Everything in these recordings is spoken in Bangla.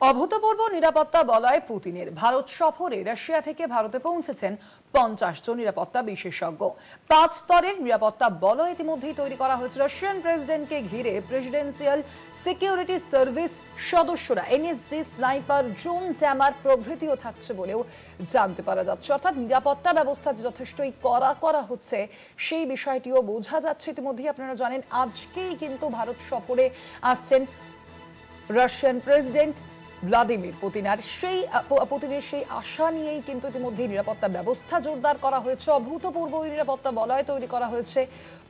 অভূতপূর্ব নিরাপত্তা বলয় পুতিনের ভারত সফরে রাশিয়া থেকে ভারতে পৌঁছেছেন 50 জন নিরাপত্তা বিশেষজ্ঞ। 5 স্তরের নিরাপত্তা বলয় ইতিমধ্যেই তৈরি করা হয়েছে। রাশিয়ান প্রেসিডেন্টকে ঘিরে প্রেসিডেন্সিয়াল সিকিউরিটি সার্ভিস সদস্যরা এনএসজি, স্নাইপার, ড্রোন জ্যামার প্রভৃতিও থাকছে বলেও জানতে পারা যাচ্ছে। অর্থাৎ নিরাপত্তা ব্যবস্থা যথেষ্টই করা হচ্ছে সেই বিষয়টিও বোঝা যাচ্ছে। ইতিমধ্যেই আপনারা জানেন আজকেই কিন্তু ভারত সফরে আসছেন রাশিয়ান প্রেসিডেন্ট ভ্লাদিমির পুতিন। আর পুতিনের সেই আশা নিয়েই কিন্তু ইতিমধ্যে নিরাপত্তা ব্যবস্থা জোরদার করা হয়েছে। অভূতপূর্ব নিরাপত্তা বলয় তৈরি করা হয়েছে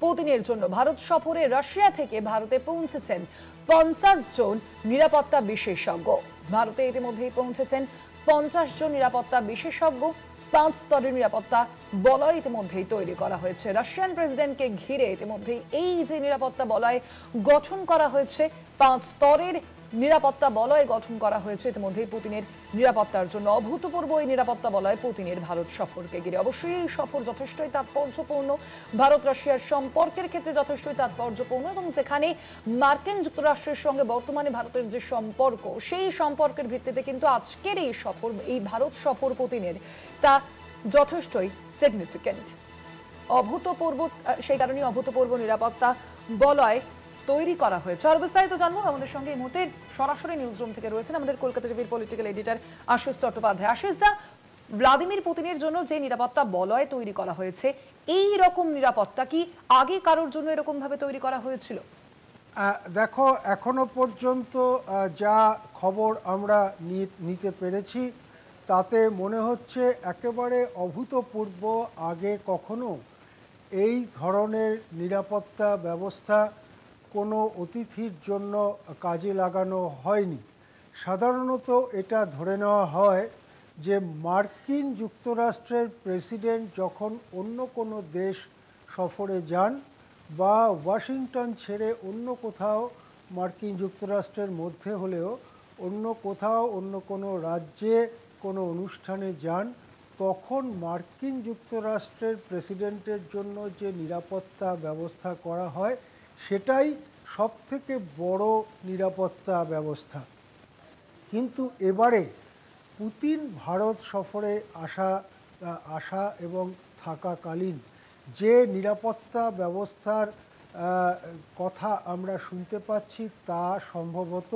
পুতিনের জন্য। ভারত সফরে রাশিয়া থেকে ভারতে পৌঁছেছেন 50 জন নিরাপত্তা বিশেষজ্ঞ। ভারতে ইতিমধ্যেই পৌঁছেছেন 50 জন নিরাপত্তা বিশেষজ্ঞ। 5 স্তরের নিরাপত্তা বলয় ইতিমধ্যেই তৈরি করা হয়েছে। রাশিয়ান প্রেসিডেন্টকে ঘিরে ইতিমধ্যেই এই যে নিরাপত্তা বলয় গঠন করা হয়েছে, 5 স্তরের নিরাপত্তা বলয় গঠন করা হয়েছে ইতিমধ্যেই পুতিনের নিরাপত্তার জন্য। অভূতপূর্ব এই নিরাপত্তা বলয় পুতিনের ভারত সফরকে ঘিরে। অবশ্যই এই সফর যথেষ্টই তাৎপর্যপূর্ণ, ভারত রাশিয়ার সম্পর্কের ক্ষেত্রে যথেষ্টই তাৎপর্যপূর্ণ, এবং যেখানে মার্কিন যুক্তরাষ্ট্রের সঙ্গে বর্তমানে ভারতের যে সম্পর্ক, সেই সম্পর্কের ভিত্তিতে কিন্তু আজকের এই সফর, এই ভারত সফর পুতিনের, তা যথেষ্টই সিগনিফিকেন্ট। অভূতপূর্ব, সেই কারণে অভূতপূর্ব নিরাপত্তা বলয় তৈরি করা হয়েছে। আর বিস্তারিত জানবো আমাদের সঙ্গে এই মুহূর্তে সরাসরি নিউজ রুম থেকে রয়েছেন আমাদের কলকাতা টিভির পলিটিক্যাল এডিটর আশিস চট্টোপাধ্যায়। আশিস দা, ভ্লাদিমির পুতিনের জন্য যে নিরাপত্তা বলয় তৈরি করা হয়েছে, এই রকম নিরাপত্তা কি আগে কারোর জন্য এরকম ভাবে তৈরি করা হয়েছিল? দেখো, এখনো পর্যন্ত যা খবর আমরা নিতে পেরেছি তাতে মনে হচ্ছে একেবারে অভূতপূর্ব। আগে কখনো এই ধরনের নিরাপত্তা ব্যবস্থা কোনো অতিথির জন্য কাজে লাগানো হয়নি। সাধারণত এটা ধরে নেওয়া হয় যে মার্কিন যুক্তরাষ্ট্রের প্রেসিডেন্ট যখন অন্য কোনো দেশ সফরে যান বা ওয়াশিংটন ছেড়ে অন্য কোথাও, মার্কিন যুক্তরাষ্ট্রের মধ্যে হলেও অন্য কোথাও, অন্য কোনো রাজ্যে কোনো অনুষ্ঠানে যান, তখন মার্কিন যুক্তরাষ্ট্রের প্রেসিডেন্টের জন্য যে নিরাপত্তা ব্যবস্থা করা হয় সেটাই সবথেকে বড় নিরাপত্তা ব্যবস্থা। কিন্তু এবারে পুতিন ভারত সফরে আসা এবং থাকাকালীন যে নিরাপত্তা ব্যবস্থার কথা আমরা শুনতে পাচ্ছি তা সম্ভবত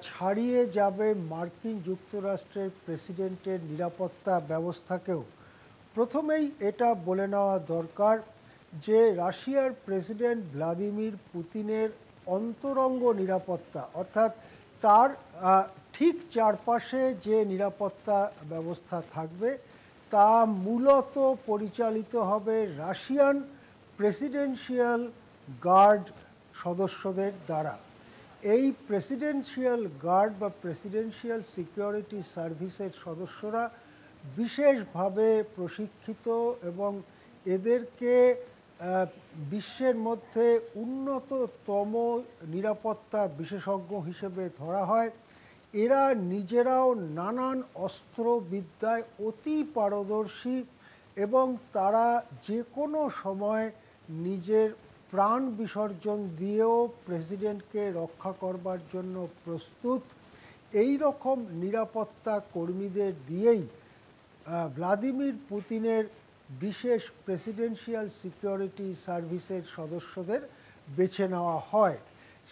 ছাড়িয়ে যাবে মার্কিন যুক্তরাষ্ট্রের প্রেসিডেন্টের নিরাপত্তা ব্যবস্থাকেও। প্রথমেই এটা বলে নেওয়া দরকার যে রাশিয়ার প্রেসিডেন্ট ভ্লাদিমির পুতিনের অন্তরঙ্গ নিরাপত্তা, অর্থাৎ তার ঠিক চারপাশে যে নিরাপত্তা ব্যবস্থা থাকবে তা মূলত পরিচালিত হবে রাশিয়ান প্রেসিডেন্সিয়াল গার্ড সদস্যদের দ্বারা। এই প্রেসিডেন্সিয়াল গার্ড বা প্রেসিডেন্সিয়াল সিকিউরিটি সার্ভিসের সদস্যরা বিশেষভাবে প্রশিক্ষিত এবং এদেরকে বিশ্বের মধ্যে উন্নততম নিরাপত্তা বিশেষজ্ঞ হিসেবে ধরা হয়। এরা নিজেরাও নানান অস্ত্রবিদ্যায় অতি পারদর্শী এবং তারা যে কোনো সময় নিজের প্রাণ বিসর্জন দিয়েও প্রেসিডেন্টকে রক্ষা করবার জন্য প্রস্তুত। এই রকম নিরাপত্তা কর্মীদের দিয়েই ভ্লাদিমির পুতিনের বিশেষ প্রেসিডেন্সিয়াল সিকিউরিটি সার্ভিসের সদস্যদের বেছে নেওয়া হয়।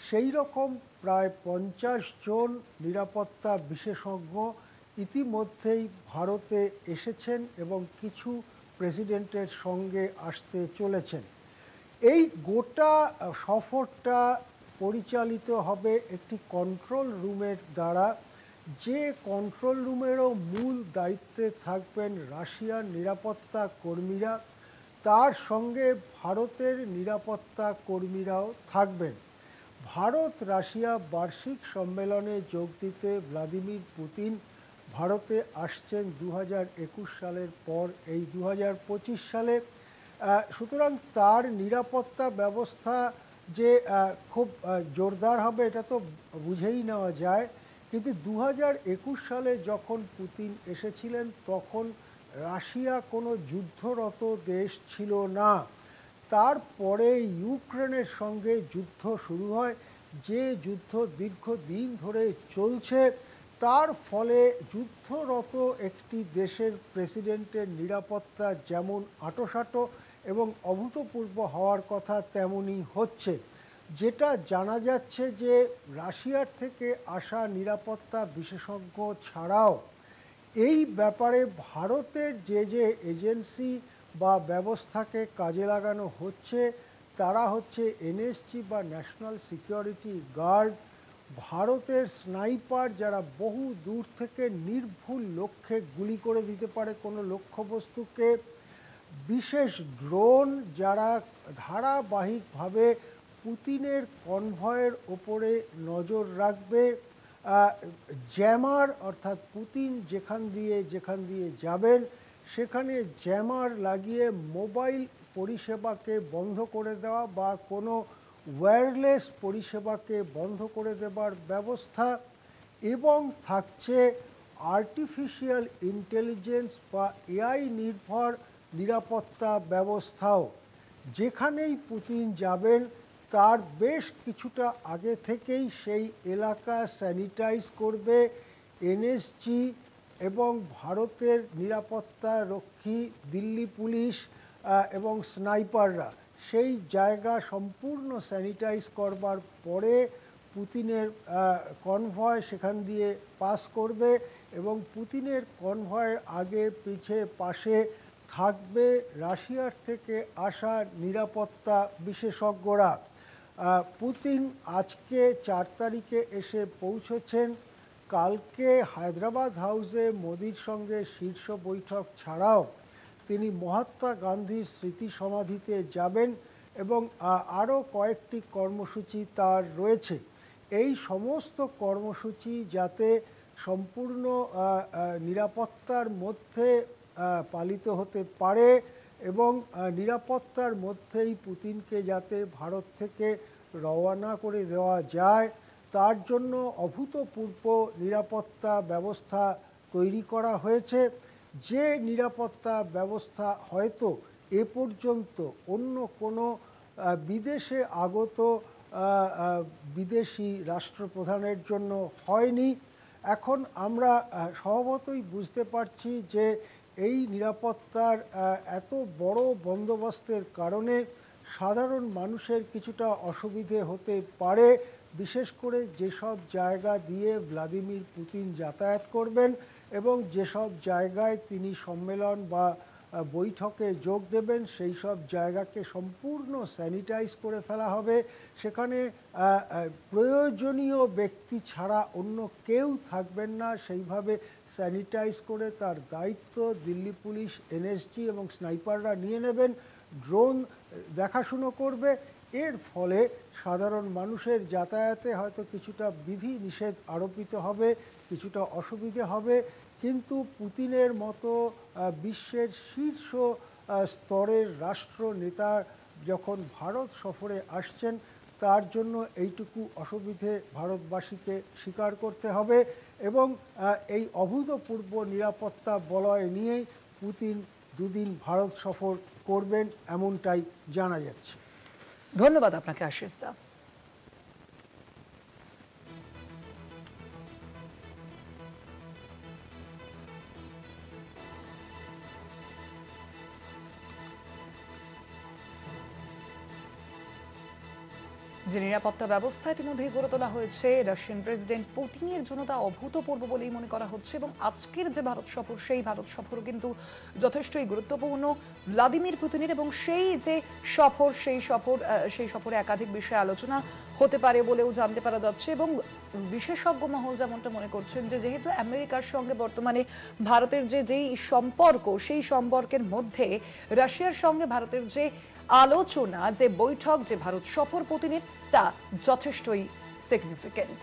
সেই রকম প্রায় 50 জন নিরাপত্তা বিশেষজ্ঞ ইতিমধ্যেই ভারতে এসেছেন এবং কিছু প্রেসিডেন্টের সঙ্গে আসতে চলেছেন। এই গোটা সফরটা পরিচালিত হবে একটি কন্ট্রোল রুমের দ্বারা, যে কন্ট্রোল রুমেরও মূল দায়িত্বে থাকবেন রাশিয়ার নিরাপত্তা কর্মীরা, তার সঙ্গে ভারতের নিরাপত্তা কর্মীরাও থাকবেন। ভারত রাশিয়া বার্ষিক সম্মেলনে যোগ দিতে ভ্লাদিমির পুতিন ভারতে আসছেন 2021 সালের পর এই 2025 সালে। সুতরাং তার নিরাপত্তা ব্যবস্থা যে খুব জোরদার হবে এটা তো বুঝেই নেওয়া যায়। কিন্তু 2021 সালে যখন পুতিন এসেছিলেন তখন রাশিয়া কোনো যুদ্ধরত দেশ ছিল না। তারপরে ইউক্রেনের সঙ্গে যুদ্ধ শুরু হয়, যে যুদ্ধ দীর্ঘদিন ধরে চলছে তার ফলে যুদ্ধরত একটি দেশের প্রেসিডেন্টের নিরাপত্তা যেমন আঁটোসাঁটো এবং অভূতপূর্ব হওয়ার কথা তেমনই হচ্ছে। যেটা জানা যাচ্ছে যে রাশিয়ার থেকে আসা নিরাপত্তা বিশেষজ্ঞ ছাড়াও এই ব্যাপারে ভারতের যে এজেন্সি বা ব্যবস্থাকে কাজে লাগানো হচ্ছে তারা হচ্ছে এনএসজি বা ন্যাশনাল সিকিউরিটি গার্ড, ভারতের স্নাইপার যারা বহু দূর থেকে নির্ভুল লক্ষ্যে গুলি করে দিতে পারে কোনো লক্ষ্যবস্তুকে, বিশেষ ড্রোন যারা ধারাবাহিকভাবে পুতিনের কনভয়ের ওপরে নজর রাখবে, জ্যামার অর্থাৎ পুতিন যেখান দিয়ে যাবেন সেখানে জ্যামার লাগিয়ে মোবাইল পরিষেবাকে বন্ধ করে দেওয়া বা কোনো ওয়্যারলেস পরিষেবাকে বন্ধ করে দেবার ব্যবস্থা, এবং থাকছে আর্টিফিশিয়াল ইন্টেলিজেন্স বা এআই নির্ভর নিরাপত্তা ব্যবস্থাও। যেখানেই পুতিন যাবেন তার বেশ কিছুটা আগে থেকেই সেই এলাকা স্যানিটাইজ করবে এনএসজি এবং ভারতের নিরাপত্তা রক্ষী দিল্লি পুলিশ এবং স্নাইপাররা সেই জায়গা সম্পূর্ণ স্যানিটাইজ করবার পরে পুতিনের কনভয় সেখান দিয়ে পাস করবে এবং পুতিনের কনভয়ের আগে পিছে পাশে থাকবে রাশিয়ার থেকে আসা নিরাপত্তা বিশেষজ্ঞরা। পুতিন আজকে 4 তারিখে এসে পৌঁছেছেন। কালকে হায়দ্রাবাদ হাউসে মোদির সঙ্গে শীর্ষ বৈঠক ছাড়াও তিনি মহাত্মা গান্ধীর স্মৃতি সমাধিতে যাবেন এবং আরও কয়েকটি কর্মসূচি তার রয়েছে। এই সমস্ত কর্মসূচি যাতে সম্পূর্ণ নিরাপত্তার মধ্যে পালিত হতে পারে এবং নিরাপত্তার মধ্যেই পুতিনকে যাতে ভারত থেকে রওনা করে দেওয়া যায় তার জন্য অভূতপূর্ব নিরাপত্তা ব্যবস্থা তৈরি করা হয়েছে। যে নিরাপত্তা ব্যবস্থা হয়তো এ পর্যন্ত অন্য কোনো বিদেশে আগত বিদেশি রাষ্ট্রপ্রধানের জন্য হয়নি। এখন আমরা স্বভাবতই বুঝতে পারছি যে এই নিরাপত্তার এত বড় বন্দোবস্তের কারণে সাধারণ মানুষের কিছুটা অসুবিধে হতে পারে, বিশেষ করে যেসব জায়গা দিয়ে ভ্লাদিমির পুতিন যাতায়াত করবেন এবং যেসব জায়গায় তিনি সম্মেলন বা বৈঠকে যোগ দেবেন সেই সব জায়গাকে সম্পূর্ণ স্যানিটাইজ করে ফেলা হবে। সেখানে প্রয়োজনীয় ব্যক্তি ছাড়া অন্য কেউ থাকবেন না, সেইভাবে স্যানিটাইজ করে তার দায়িত্ব দিল্লি পুলিশ, এনএসজি এবং স্নাইপাররা নিয়ে নেবেন। ড্রোন দেখাশুনো করবে। এর ফলে সাধারণ মানুষের যাতায়াতে হয়তো কিছুটা বিধি নিষেধ আরোপিত হবে, কিছুটা অসুবিধে হবে, কিন্তু পুতিনের মতো বিশ্বের শীর্ষ স্তরের রাষ্ট্রনেতা যখন ভারত সফরে আসছেন তার জন্য এইটুকু অসুবিধে ভারতবাসীকে স্বীকার করতে হবে এবং এই অভূতপূর্ব নিরাপত্তা বলয় নিয়েই পুতিন দুদিন ভারত সফর করবেন এমনটাই জানা যাচ্ছে। ধন্যবাদ আপনাকে আশিস দা। যে নিরাপত্তা ব্যবস্থা ইতিমধ্যেই গড়ে তোলা হয়েছে রাশিয়ান প্রেসিডেন্ট পুতিনের জন্য তা অভূতপূর্ব বলেই মনে করা হচ্ছে এবং আজকের যে ভারত সফর সেই ভারত সফরও কিন্তু যথেষ্টই গুরুত্বপূর্ণ ভ্লাদিমির পুতিনের এবং সেই যে সফর সেই সফরে একাধিক বিষয়ে আলোচনা হতে পারে বলেও জানতে পারা যাচ্ছে এবং বিশেষজ্ঞ মহল যেমনটা মনে করছেন যে যেহেতু আমেরিকার সঙ্গে বর্তমানে ভারতের যেই সম্পর্ক সেই সম্পর্কের মধ্যে রাশিয়ার সঙ্গে ভারতের যে আলোচনা, যে বৈঠক, যে ভারত সফর পুতিনের তা যথেষ্টই সিগনিফিক্যান্ট।